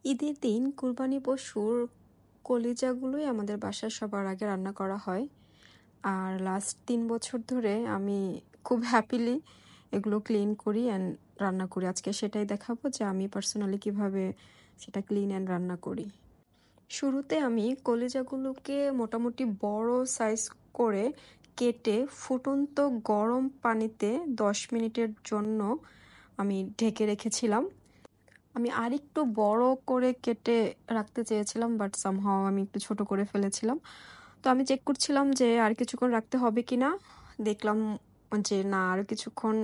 ঈদের দিন কুরবানি পশুর কলিজাগুলোই আমাদের বাসায় সবার আগে রান্না করা হয়। আর লাস্ট ৩ বছর ধরে আমি খুব হ্যাপিলি এগুলো ক্লিন করি অ্যান্ড রান্না করি। আজকে সেটাই দেখাবো যে আমি পার্সোনালি কিভাবে সেটা ক্লিন অ্যান্ড রান্না করি। শুরুতে আমি কলিজাগুলোকে মোটামুটি বড় সাইজ করে কেটে ফুটন্ত গরম পানিতে 10 মিনিটের জন্য আমি ঢেকে রেখেছিলাম। আমি আরেকটু বড় করে কেটে রাখতে চেয়েছিলাম, বাট সামহাও আমি একটু ছোট করে ফেলেছিলাম। তো আমি চেক করছিলাম যে আর কিছুক্ষণ রাখতে হবে কিনা। দেখলাম যে না, আরো কিছুক্ষণ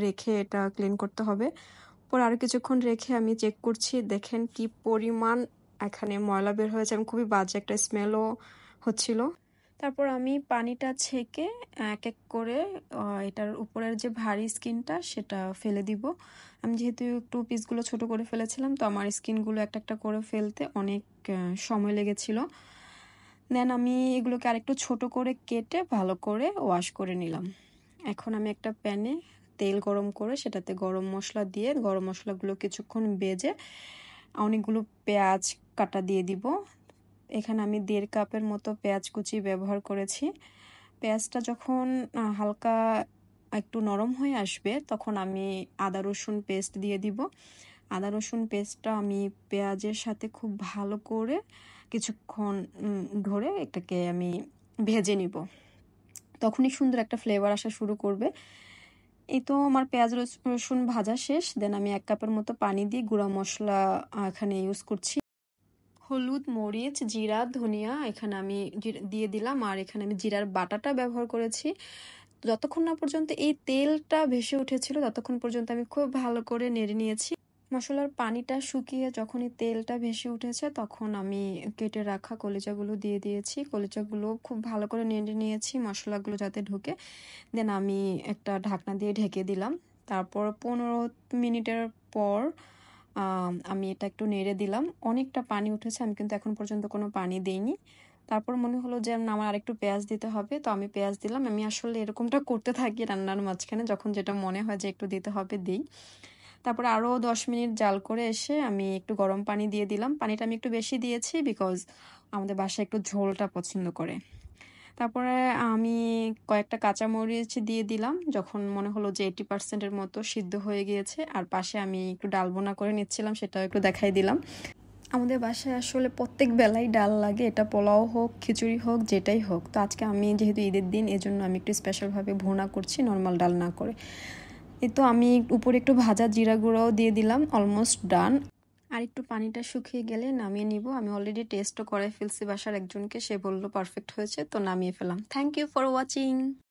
রেখে এটা ক্লিন করতে হবে। পরে আরো কিছুক্ষণ রেখে আমি চেক করছি, দেখেন কি পরিমাণ এখানে ময়লা বের হয়েছে এবং খুবই বাজে একটা স্মেলও হচ্ছিল। তারপর আমি পানিটা ছেঁকে এক এক করে এটার উপরের যে ভারী স্কিনটা সেটা ফেলে দিব। আমি যেহেতু একটু পিসগুলো ছোট করে ফেলেছিলাম, তো আমার স্কিনগুলো একটা একটা করে ফেলতে অনেক সময় লেগেছিল। দেন আমি এগুলোকে আরেকটু ছোট করে কেটে ভালো করে ওয়াশ করে নিলাম। এখন আমি একটা প্যানে তেল গরম করে সেটাতে গরম মশলা দিয়ে গরম মশলাগুলো কিছুক্ষণ ভেজে অনেকগুলো পেঁয়াজ কাটা দিয়ে দিব। এখানে আমি 1.5 কাপের মতো পেঁয়াজ কুচি ব্যবহার করেছি। পেঁয়াজটা যখন হালকা একটু নরম হয়ে আসবে তখন আমি আদা রসুন পেস্ট দিয়ে দিব। আদা রসুন পেস্টটা আমি পেঁয়াজের সাথে খুব ভালো করে কিছুক্ষণ ধরে এটাকে আমি ভেজে নিব। তখনই সুন্দর একটা ফ্লেভার আসা শুরু করবে। এই তো আমার পেঁয়াজ রসুন ভাজা শেষ। দেন আমি 1 কাপের মতো পানি দিয়ে গুঁড়া মশলা এখানে ইউজ করছি। হলুদ, মরিচ, জিরা, ধনিয়া এখানে আমি দিয়ে দিলাম। আর এখানে আমি জিরার বাটাটা ব্যবহার করেছি। যতক্ষণ না পর্যন্ত এই তেলটা ভেসে উঠেছিল ততক্ষণ পর্যন্ত আমি খুব ভালো করে নেড়ে নিয়েছি। মশলার পানিটা শুকিয়ে যখন এই তেলটা ভেসে উঠেছে তখন আমি কেটে রাখা কলিজাগুলো দিয়ে দিয়েছি। কলিজাগুলো খুব ভালো করে নেড়ে নিয়েছি মশলাগুলো যাতে ঢুকে। দেন আমি একটা ঢাকনা দিয়ে ঢেকে দিলাম। তারপর 15 মিনিটের পর আমি এটা একটু নেড়ে দিলাম। অনেকটা পানি উঠেছে, আমি কিন্তু এখন পর্যন্ত কোনো পানি দেইনি। তারপর মনে হলো যে না, আমার আরেকটু পেঁয়াজ দিতে হবে, তো আমি পেঁয়াজ দিলাম। আমি আসলে এরকমটা করতে থাকি রান্নার মাঝখানে, যখন যেটা মনে হয় যে একটু দিতে হবে দিই। তারপর আরও 10 মিনিট জাল করে এসে আমি একটু গরম পানি দিয়ে দিলাম। পানিটা আমি একটু বেশি দিয়েছি বিকজ আমাদের বাসায় একটু ঝোলটা পছন্দ করে। তারপরে আমি কয়েকটা কাঁচামরিচ দিয়ে দিলাম যখন মনে হলো যে 80% মতো সিদ্ধ হয়ে গিয়েছে। আর পাশে আমি একটু ডাল বোনা করে নিচ্ছিলাম, সেটাও একটু দেখাই দিলাম। আমাদের বাসায় আসলে প্রত্যেক বেলায় ডাল লাগে, এটা পোলাও হোক, খিচুড়ি হোক, যেটাই হোক। তো আজকে আমি যেহেতু ঈদের দিন, এজন্য আমি একটু স্পেশালভাবে ভুনা করছি, নর্মাল ডাল না করে। এই তো আমি উপরে একটু ভাজা জিরা গুঁড়াও দিয়ে দিলাম। Almost done. আর একটু পানিটা শুকিয়ে গেলে নামিয়ে নিব। আমি অলরেডি টেস্টও করে ফেলছি বাসার একজনকে, সে বলল পারফেক্ট হয়েছে, তো নামিয়ে ফেলাম। Thank you for watching.